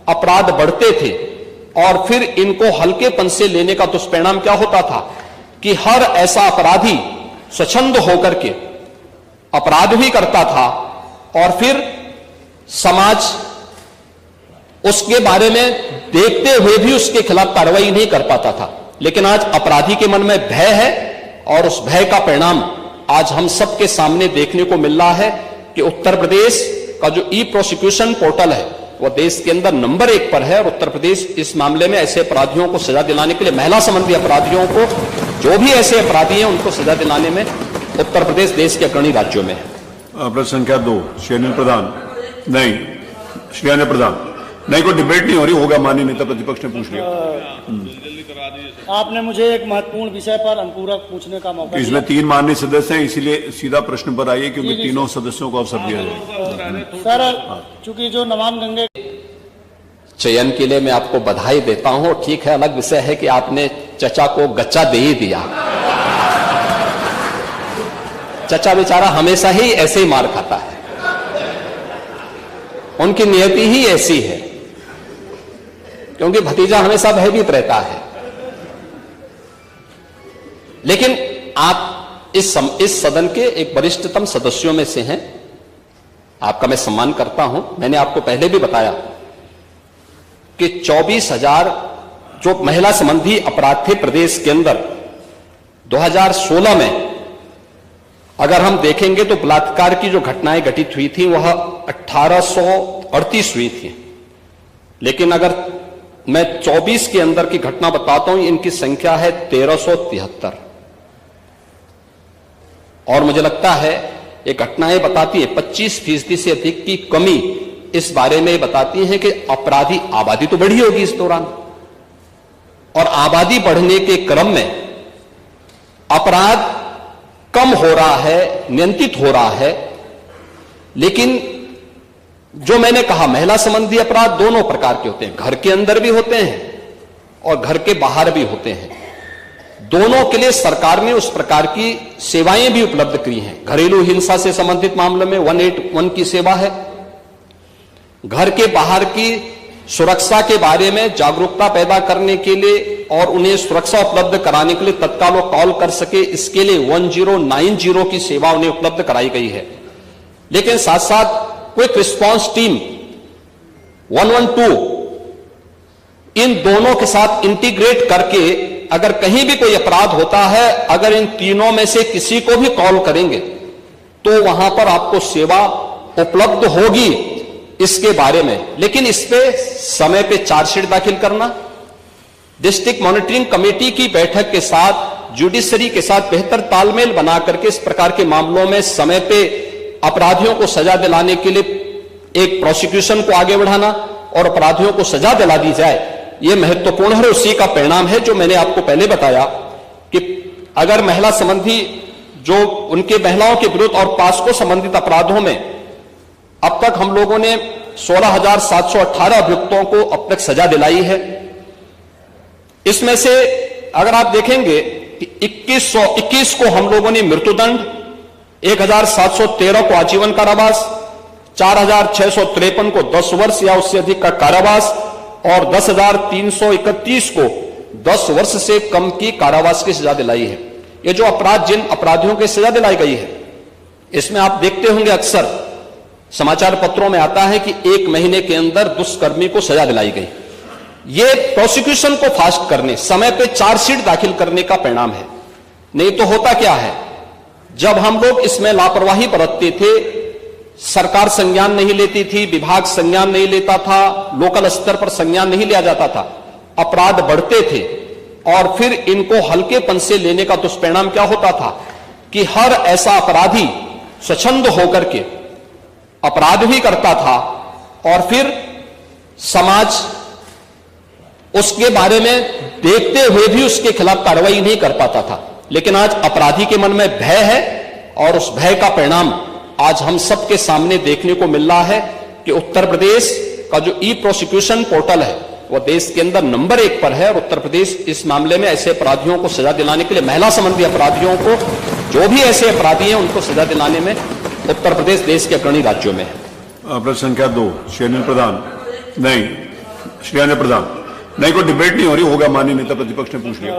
अपराध बढ़ते थे और फिर इनको हल्केपन से लेने का दुष्परिणाम क्या होता था कि हर ऐसा अपराधी स्वच्छंद होकर के अपराध भी करता था और फिर समाज उसके बारे में देखते हुए भी उसके खिलाफ कार्रवाई नहीं कर पाता था। लेकिन आज अपराधी के मन में भय है और उस भय का परिणाम आज हम सबके सामने देखने को मिल रहा है कि उत्तर प्रदेश का जो ई प्रोसिक्यूशन पोर्टल है वह देश के अंदर नंबर 1 पर है और उत्तर प्रदेश इस मामले में ऐसे अपराधियों को सजा दिलाने के लिए, महिला संबंधी अपराधियों को, जो भी ऐसे अपराधी हैं उनको सजा दिलाने में उत्तर प्रदेश देश के अग्रणी राज्यों में है। प्रश्न संख्या 2 श्री अनिल प्रधान। नहीं, श्री अनिल प्रधान नहीं, कोई डिबेट नहीं हो रही, होगा माननीय नेता प्रतिपक्ष ने पूछ लिया। आपने मुझे एक महत्वपूर्ण विषय पर अनुपूरक पूछने का मौका इसमें 3 माननीय सदस्य हैं, इसीलिए सीधा प्रश्न पर आइए क्योंकि तीनों सदस्यों को अवसर दिया जाए। सर, चूंकि जो नमामि गंगे चयन के लिए मैं आपको बधाई देता हूं। ठीक है, अलग विषय है कि आपने चचा को गच्चा दे ही दिया। चचा बेचारा हमेशा ही ऐसे ही मार खाता है, उनकी नियति ही ऐसी है, क्योंकि भतीजा हमेशा भयभीत रहता है। लेकिन आप इस सदन के एक वरिष्ठतम सदस्यों में से हैं, आपका मैं सम्मान करता हूं। मैंने आपको पहले भी बताया कि 24,000 जो महिला संबंधी अपराध थे प्रदेश के अंदर 2016 में, अगर हम देखेंगे तो बलात्कार की जो घटनाएं घटित हुई थी वह 1838 हुई थी। लेकिन अगर मैं 24 के अंदर की घटना बताता हूं, इनकी संख्या है 1373। और मुझे लगता है ये घटनाएं बताती है 25% से अधिक की कमी इस बारे में बताती है कि अपराधी आबादी तो बढ़ी होगी इस दौरान, और आबादी बढ़ने के क्रम में अपराध कम हो रहा है, नियंत्रित हो रहा है। लेकिन जो मैंने कहा, महिला संबंधी अपराध दोनों प्रकार के होते हैं, घर के अंदर भी होते हैं और घर के बाहर भी होते हैं। दोनों के लिए सरकार ने उस प्रकार की सेवाएं भी उपलब्ध की हैं। घरेलू हिंसा से संबंधित मामलों में 181 की सेवा है। घर के बाहर की सुरक्षा के बारे में जागरूकता पैदा करने के लिए और उन्हें सुरक्षा उपलब्ध कराने के लिए तत्काल वो कॉल कर सके, इसके लिए 1090 की सेवा उन्हें उपलब्ध कराई गई है। लेकिन साथ साथ क्विक रिस्पांस टीम 112, इन दोनों के साथ इंटीग्रेट करके अगर कहीं भी कोई अपराध होता है, अगर इन तीनों में से किसी को भी कॉल करेंगे तो वहां पर आपको सेवा उपलब्ध होगी इसके बारे में। लेकिन इस पे समय पे चार्जशीट दाखिल करना, डिस्ट्रिक्ट मॉनिटरिंग कमेटी की बैठक के साथ जुडिशरी के साथ बेहतर तालमेल बना करके इस प्रकार के मामलों में समय पे अपराधियों को सजा दिलाने के लिए एक प्रोसिक्यूशन को आगे बढ़ाना और अपराधियों को सजा दिला दी जाए, यह महत्वपूर्ण है। उसी का परिणाम है जो मैंने आपको पहले बताया कि अगर महिला संबंधी जो उनके महिलाओं के विरुद्ध और पास्को संबंधित अपराधों में अब तक हम लोगों ने 16,718 अभियुक्तों को अब तक सजा दिलाई है। इसमें से अगर आप देखेंगे कि 2121 को हम लोगों ने मृत्युदंड, 1,713 को आजीवन कारावास, 4,653 को 10 वर्ष या उससे अधिक का कारावास और 10,331 को 10 वर्ष से कम की कारावास की सजा दिलाई है। ये जो अपराध, जिन अपराधियों की सजा दिलाई गई है, इसमें आप देखते होंगे अक्सर समाचार पत्रों में आता है कि 1 महीने के अंदर दुष्कर्मी को सजा दिलाई गई। ये प्रोसिक्यूशन को फास्ट करने, समय पे चार्जशीट दाखिल करने का परिणाम है। नहीं तो होता क्या है, जब हम लोग इसमें लापरवाही बरतते थे, सरकार संज्ञान नहीं लेती थी, विभाग संज्ञान नहीं लेता था, लोकल स्तर पर संज्ञान नहीं लिया जाता था, अपराध बढ़ते थे और फिर इनको हल्केपन से लेने का दुष्परिणाम क्या होता था कि हर ऐसा अपराधी स्वच्छंद होकर के अपराध भी करता था और फिर समाज उसके बारे में देखते हुए भी उसके खिलाफ कार्रवाई नहीं कर पाता था। लेकिन आज अपराधी के मन में भय है और उस भय का परिणाम आज हम सबके सामने देखने को मिल रहा है कि उत्तर प्रदेश का जो ई प्रोसिक्यूशन पोर्टल है वो देश के अंदर नंबर 1 पर है और उत्तर प्रदेश इस मामले में ऐसे अपराधियों को सजा दिलाने के लिए, महिला संबंधी अपराधियों को, जो भी ऐसे अपराधी हैं उनको सजा दिलाने में उत्तर प्रदेश देश के अग्रणी राज्यों में है। प्रश्न संख्या 2 श्री प्रधान। नहीं, श्री प्रधान नहीं, कोई डिबेट नहीं हो रही, होगा माननीय नेता प्रतिपक्ष ने पूछ लिया।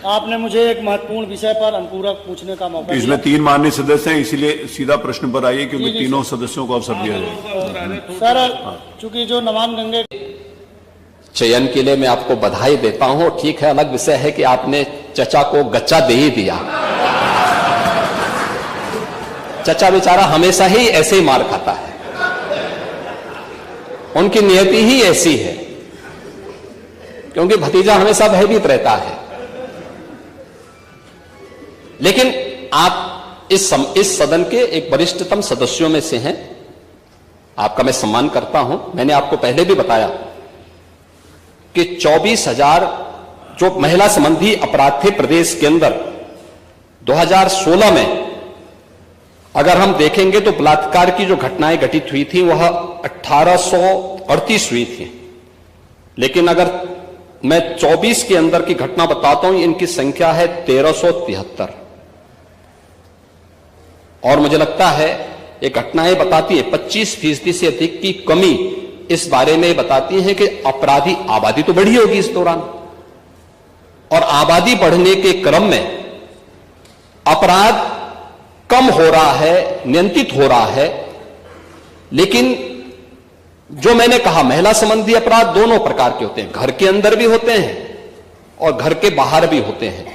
आपने मुझे एक महत्वपूर्ण विषय पर अनुपूरक पूछने का मौका इसमें 3 माननीय सदस्य हैं, इसीलिए सीधा प्रश्न पर आइए क्योंकि तीनों सदस्यों को अवसर दिया जाए। सर, चूंकि जो नमामि गंगे चयन के लिए मैं आपको बधाई देता हूं। ठीक है, अलग विषय है कि आपने चचा को गच्चा दे ही दिया। चचा बेचारा हमेशा ही ऐसे ही मार खाता है, उनकी नियति ही ऐसी है, क्योंकि भतीजा हमेशा भयभीत रहता है। लेकिन आप इस सदन के एक वरिष्ठतम सदस्यों में से हैं, आपका मैं सम्मान करता हूं। मैंने आपको पहले भी बताया कि 24,000 जो महिला संबंधी अपराध थे प्रदेश के अंदर 2016 में, अगर हम देखेंगे तो बलात्कार की जो घटनाएं घटित हुई थी वह 1838 हुई थी। लेकिन अगर मैं 24 के अंदर की घटना बताता हूं, इनकी संख्या है 1373। और मुझे लगता है ये घटनाएं बताती है 25% से अधिक की कमी इस बारे में बताती है कि अपराधी आबादी तो बढ़ी होगी इस दौरान, और आबादी बढ़ने के क्रम में अपराध कम हो रहा है, नियंत्रित हो रहा है। लेकिन जो मैंने कहा, महिला संबंधी अपराध दोनों प्रकार के होते हैं, घर के अंदर भी होते हैं और घर के बाहर भी होते हैं।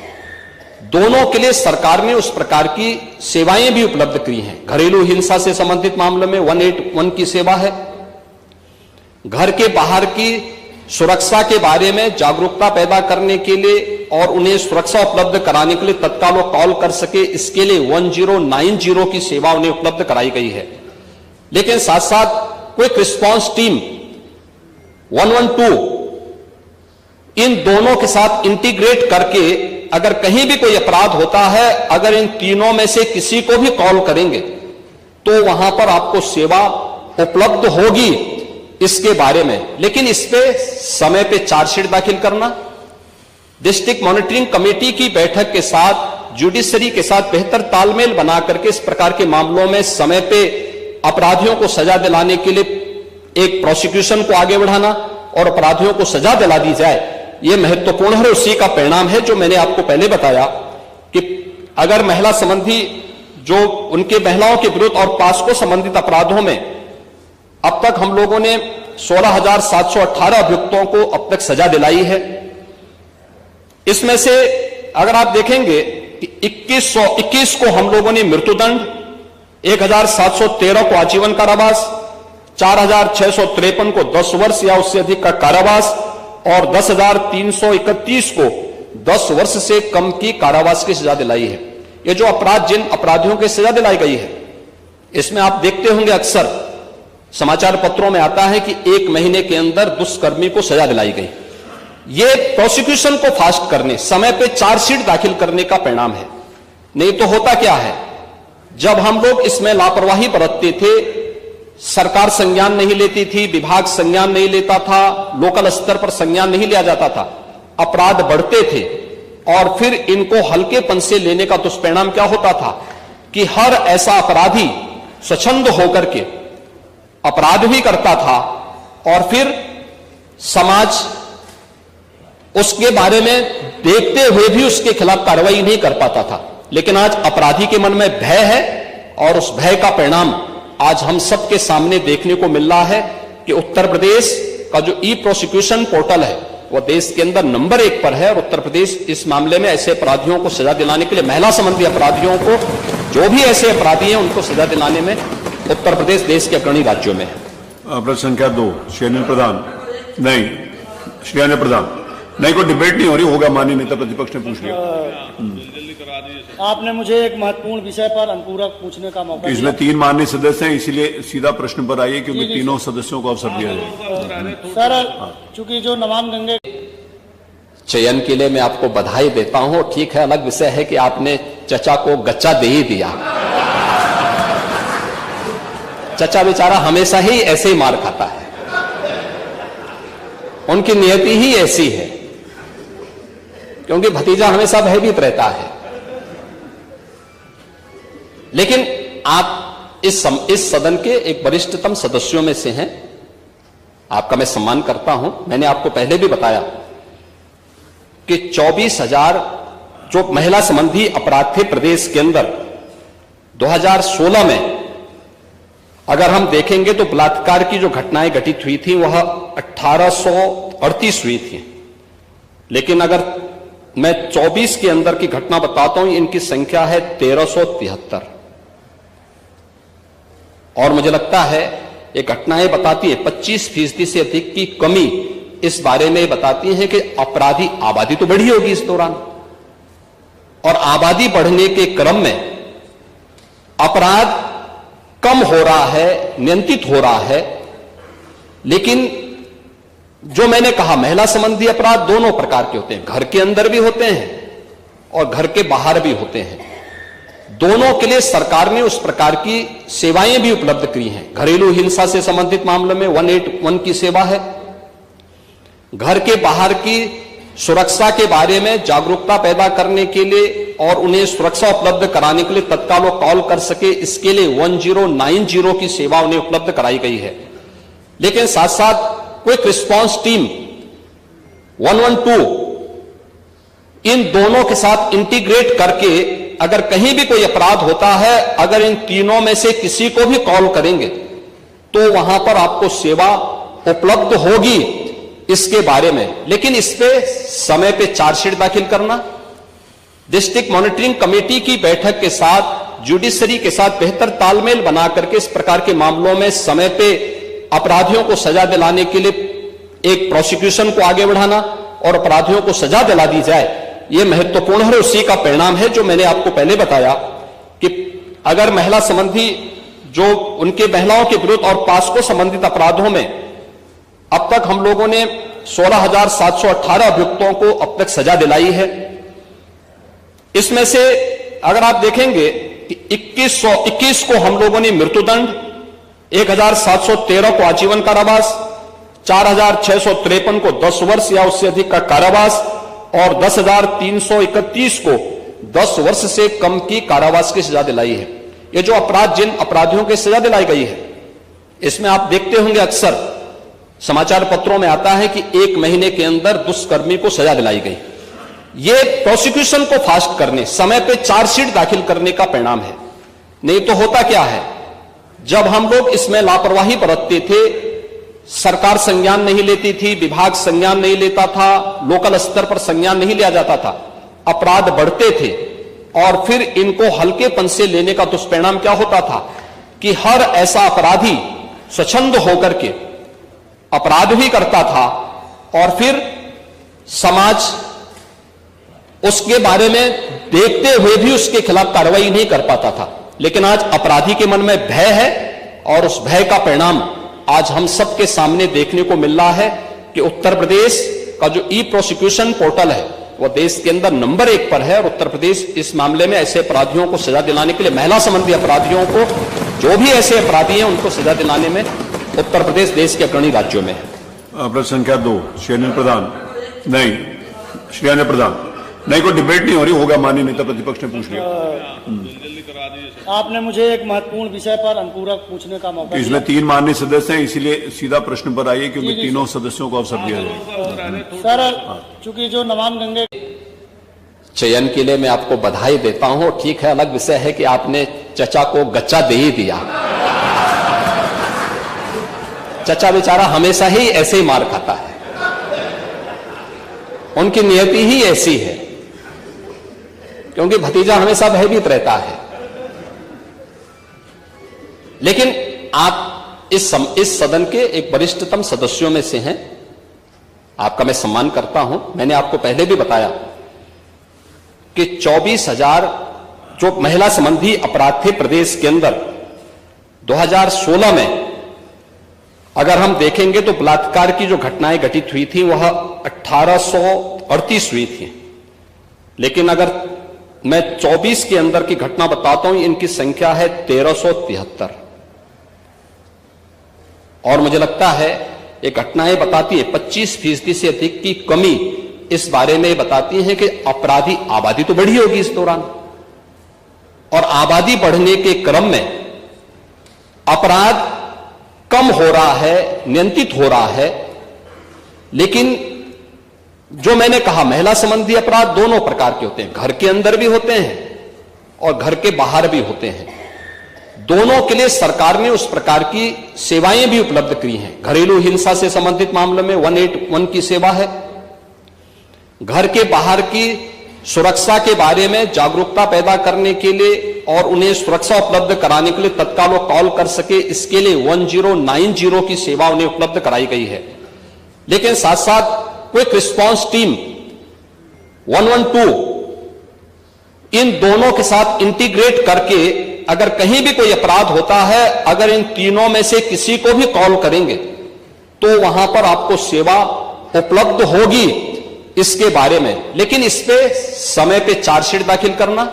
दोनों के लिए सरकार ने उस प्रकार की सेवाएं भी उपलब्ध की हैं। घरेलू हिंसा से संबंधित मामलों में 181 की सेवा है। घर के बाहर की सुरक्षा के बारे में जागरूकता पैदा करने के लिए और उन्हें सुरक्षा उपलब्ध कराने के लिए तत्काल वो कॉल कर सके, इसके लिए 1090 की सेवा उन्हें उपलब्ध कराई गई है। लेकिन साथ साथ क्विक रिस्पांस टीम 112, इन दोनों के साथ इंटीग्रेट करके अगर कहीं भी कोई अपराध होता है, अगर इन तीनों में से किसी को भी कॉल करेंगे तो वहां पर आपको सेवा उपलब्ध होगी इसके बारे में। लेकिन इस पे समय पे चार्जशीट दाखिल करना, डिस्ट्रिक्ट मॉनिटरिंग कमेटी की बैठक के साथ जुडिशरी के साथ बेहतर तालमेल बना करके इस प्रकार के मामलों में समय पे अपराधियों को सजा दिलाने के लिए एक प्रोसिक्यूशन को आगे बढ़ाना और अपराधियों को सजा दिला दी जाए, यह महत्वपूर्ण है। उसी का परिणाम है जो मैंने आपको पहले बताया कि अगर महिला संबंधी जो उनके महिलाओं के विरुद्ध और पास्को संबंधित अपराधों में अब तक हम लोगों ने 16,718 अभियुक्तों को अब तक सजा दिलाई है। इसमें से अगर आप देखेंगे कि 2121 को हम लोगों ने मृत्युदंड, 1,713 को आजीवन कारावास, 4,653 को 10 वर्ष या उससे अधिक का कारावास और 10,331 को 10 वर्ष से कम की कारावास की सजा दिलाई है। ये जो अपराध, जिन अपराधियों की सजा दिलाई गई है, इसमें आप देखते होंगे अक्सर समाचार पत्रों में आता है कि 1 महीने के अंदर दुष्कर्मी को सजा दिलाई गई। ये प्रोसिक्यूशन को फास्ट करने, समय पे चार्जशीट दाखिल करने का परिणाम है। नहीं तो होता क्या है, जब हम लोग इसमें लापरवाही बरतते थे, सरकार संज्ञान नहीं लेती थी, विभाग संज्ञान नहीं लेता था, लोकल स्तर पर संज्ञान नहीं लिया जाता था, अपराध बढ़ते थे और फिर इनको हल्केपन से लेने का दुष्परिणाम क्या होता था कि हर ऐसा अपराधी स्वच्छंद होकर के अपराध भी करता था और फिर समाज उसके बारे में देखते हुए भी उसके खिलाफ कार्रवाई नहीं कर पाता था। लेकिन आज अपराधी के मन में भय है और उस भय का परिणाम आज हम सबके सामने देखने को मिल रहा है कि उत्तर प्रदेश का जो ई प्रोसिक्यूशन पोर्टल है वह देश के अंदर नंबर 1 पर है और उत्तर प्रदेश इस मामले में ऐसे अपराधियों को सजा दिलाने के लिए, महिला संबंधी अपराधियों को, जो भी ऐसे अपराधी हैं उनको सजा दिलाने में उत्तर प्रदेश देश के अग्रणी राज्यों में है। प्रश्न संख्या 2 श्री प्रधान। नहीं, श्री प्रधान नहीं, कोई डिबेट नहीं हो रही, होगा माननीय नेता प्रतिपक्ष ने पूछ लिया। आपने मुझे एक महत्वपूर्ण विषय पर अनुपूरक पूछने का मौका इसमें 3 माननीय सदस्य हैं, इसीलिए सीधा प्रश्न पर आइए क्योंकि तीनों सदस्यों को अवसर दिया जाए। सर, चूंकि जो नमामि गंगे चयन के लिए मैं आपको बधाई देता हूं। ठीक है, अलग विषय है कि आपने चचा को गच्चा दे ही दिया। चचा बेचारा हमेशा ही ऐसे ही मार खाता है, उनकी नियति ही ऐसी है, क्योंकि भतीजा हमेशा भयभीत रहता है। लेकिन आप इस सदन के एक वरिष्ठतम सदस्यों में से हैं, आपका मैं सम्मान करता हूं। मैंने आपको पहले भी बताया कि 24,000 जो महिला संबंधी अपराध थे प्रदेश के अंदर 2016 में, अगर हम देखेंगे तो बलात्कार की जो घटनाएं घटित हुई थी वह 1838 हुई थी। लेकिन अगर मैं 24 के अंदर की घटना बताता हूं, इनकी संख्या है 1373। और मुझे लगता है ये घटनाएं बताती है 25% से अधिक की कमी इस बारे में बताती है कि अपराधी आबादी तो बढ़ी होगी इस दौरान, और आबादी बढ़ने के क्रम में अपराध कम हो रहा है, नियंत्रित हो रहा है। लेकिन जो मैंने कहा, महिला संबंधी अपराध दोनों प्रकार के होते हैं, घर के अंदर भी होते हैं और घर के बाहर भी होते हैं। दोनों के लिए सरकार ने उस प्रकार की सेवाएं भी उपलब्ध की हैं। घरेलू हिंसा से संबंधित मामलों में 181 की सेवा है। घर के बाहर की सुरक्षा के बारे में जागरूकता पैदा करने के लिए और उन्हें सुरक्षा उपलब्ध कराने के लिए तत्काल वो कॉल कर सके, इसके लिए 1090 की सेवा उन्हें उपलब्ध कराई गई है। लेकिन साथ साथ क्विक रिस्पांस टीम 112 इन दोनों के साथ इंटीग्रेट करके अगर कहीं भी कोई अपराध होता है, अगर इन तीनों में से किसी को भी कॉल करेंगे तो वहां पर आपको सेवा उपलब्ध होगी इसके बारे में। लेकिन इस पे समय पे चार्जशीट दाखिल करना, डिस्ट्रिक्ट मॉनिटरिंग कमेटी की बैठक के साथ जुडिशरी के साथ बेहतर तालमेल बना करके इस प्रकार के मामलों में समय पे अपराधियों को सजा दिलाने के लिए एक प्रोसिक्यूशन को आगे बढ़ाना और अपराधियों को सजा दिला दी जाए, यह महत्वपूर्ण है। उसी का परिणाम है जो मैंने आपको पहले बताया कि अगर महिला संबंधी जो उनके महिलाओं के विरुद्ध और पास्को संबंधित अपराधों में अब तक हम लोगों ने 16,718 अभियुक्तों को अब तक सजा दिलाई है। इसमें से अगर आप देखेंगे कि 2121 को हम लोगों ने मृत्युदंड, 1,713 को आजीवन कारावास, 4,653 को 10 वर्ष या उससे अधिक का कारावास और 10,331 को 10 वर्ष से कम की कारावास की सजा दिलाई है। ये जो अपराध, जिन अपराधियों की सजा दिलाई गई है, इसमें आप देखते होंगे अक्सर समाचार पत्रों में आता है कि 1 महीने के अंदर दुष्कर्मी को सजा दिलाई गई। यह प्रोसिक्यूशन को फास्ट करने, समय पे चार्जशीट दाखिल करने का परिणाम है। नहीं तो होता क्या है, जब हम लोग इसमें लापरवाही बरतते थे, सरकार संज्ञान नहीं लेती थी, विभाग संज्ञान नहीं लेता था, लोकल स्तर पर संज्ञान नहीं लिया जाता था, अपराध बढ़ते थे और फिर इनको हल्केपन से लेने का दुष्परिणाम क्या होता था कि हर ऐसा अपराधी स्वच्छंद होकर के अपराध भी करता था और फिर समाज उसके बारे में देखते हुए भी उसके खिलाफ कार्रवाई नहीं कर पाता था। लेकिन आज अपराधी के मन में भय है और उस भय का परिणाम आज हम सबके सामने देखने को मिल रहा है कि उत्तर प्रदेश का जो ई प्रोसिक्यूशन पोर्टल है वो देश के अंदर नंबर 1 पर है और उत्तर प्रदेश इस मामले में ऐसे अपराधियों को सजा दिलाने के लिए, महिला संबंधी अपराधियों को, जो भी ऐसे अपराधी हैं उनको सजा दिलाने में उत्तर प्रदेश देश के अग्रणी राज्यों में है। प्रश्न संख्या 2 श्री अनिल प्रधान। नहीं, श्री अनिल प्रधान नहीं, कोई डिबेट नहीं हो रही, होगा माननीय नेता प्रतिपक्ष ने पूछ लिया। आपने मुझे एक महत्वपूर्ण विषय पर अनुपूरक पूछने का मौका इसमें 3 माननीय सदस्य हैं, इसीलिए सीधा प्रश्न पर आइए क्योंकि तीनों सदस्यों को अवसर दिया जाए। सर, चूंकि जो नमामि गंगे चयन के लिए मैं आपको बधाई देता हूं। ठीक है, अलग विषय है कि आपने चचा को गच्चा दे ही दिया। चचा बेचारा हमेशा ही ऐसे ही मार खाता है, उनकी नियति ही ऐसी है, क्योंकि भतीजा हमेशा भयभीत रहता है। लेकिन आप इस सदन के एक वरिष्ठतम सदस्यों में से हैं, आपका मैं सम्मान करता हूं। मैंने आपको पहले भी बताया कि 24,000 जो महिला संबंधी अपराध थे प्रदेश के अंदर 2016 में, अगर हम देखेंगे तो बलात्कार की जो घटनाएं घटित हुई थी वह 1838 हुई थी। लेकिन अगर मैं 24 के अंदर की घटना बताता हूं, इनकी संख्या है 1373। और मुझे लगता है ये घटनाएं बताती है 25% से अधिक की कमी इस बारे में बताती है कि अपराधी आबादी तो बढ़ी होगी इस दौरान, और आबादी बढ़ने के क्रम में अपराध कम हो रहा है, नियंत्रित हो रहा है। लेकिन जो मैंने कहा, महिला संबंधी अपराध दोनों प्रकार के होते हैं, घर के अंदर भी होते हैं और घर के बाहर भी होते हैं। दोनों के लिए सरकार ने उस प्रकार की सेवाएं भी उपलब्ध की हैं। घरेलू हिंसा से संबंधित मामले में 181 की सेवा है। घर के बाहर की सुरक्षा के बारे में जागरूकता पैदा करने के लिए और उन्हें सुरक्षा उपलब्ध कराने के लिए तत्काल वो कॉल कर सके, इसके लिए 1090 की सेवा उन्हें उपलब्ध कराई गई है। लेकिन साथ साथ क्विक रिस्पांस टीम 112 इन दोनों के साथ इंटीग्रेट करके अगर कहीं भी कोई अपराध होता है, अगर इन तीनों में से किसी को भी कॉल करेंगे तो वहां पर आपको सेवा उपलब्ध होगी इसके बारे में। लेकिन इस पे समय पे चार्जशीट दाखिल करना,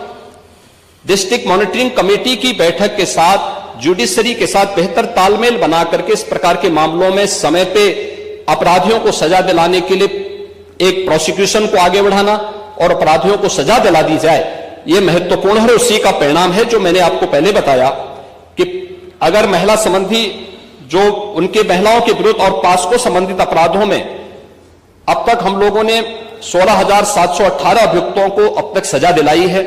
डिस्ट्रिक्ट मॉनिटरिंग कमेटी की बैठक के साथ जुडिशरी के साथ बेहतर तालमेल बना करके इस प्रकार के मामलों में समय पे अपराधियों को सजा दिलाने के लिए एक प्रोसिक्यूशन को आगे बढ़ाना और अपराधियों को सजा दिला दी जाए, यह महत्वपूर्ण है। उसी का परिणाम है जो मैंने आपको पहले बताया कि अगर महिला संबंधी जो उनके महिलाओं के विरुद्ध और पास्को संबंधित अपराधों में अब तक हम लोगों ने 16,718 अभियुक्तों को अब तक सजा दिलाई है।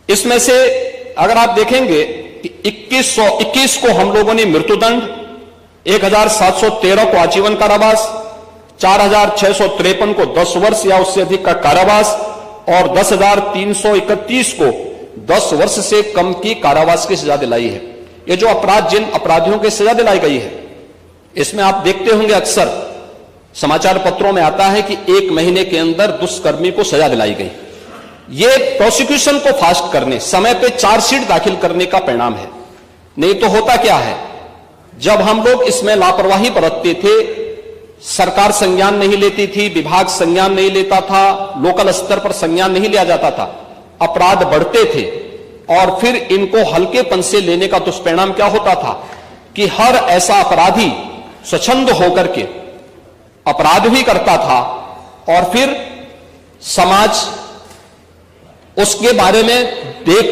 इसमें से अगर आप देखेंगे कि 2121 को हम लोगों ने मृत्युदंड, 1,713 को आजीवन कारावास, 4,653 को 10 वर्ष या उससे अधिक का कारावास और 10,331 को 10 वर्ष से कम की कारावास की सजा दिलाई है। ये जो अपराध, जिन अपराधियों की सजा दिलाई गई है, इसमें आप देखते होंगे अक्सर समाचार पत्रों में आता है कि 1 महीने के अंदर दुष्कर्मी को सजा दिलाई गई। ये प्रोसिक्यूशन को फास्ट करने, समय पे चार्जशीट दाखिल करने का परिणाम है। नहीं तो होता क्या है, जब हम लोग इसमें लापरवाही बरतते थे, सरकार संज्ञान नहीं लेती थी, विभाग संज्ञान नहीं लेता था, लोकल स्तर पर संज्ञान नहीं लिया जाता था, अपराध बढ़ते थे और फिर इनको हल्केपन से लेने का दुष्परिणाम क्या होता था कि हर ऐसा अपराधी स्वच्छंद होकर के अपराध भी करता था और फिर समाज उसके बारे में देखते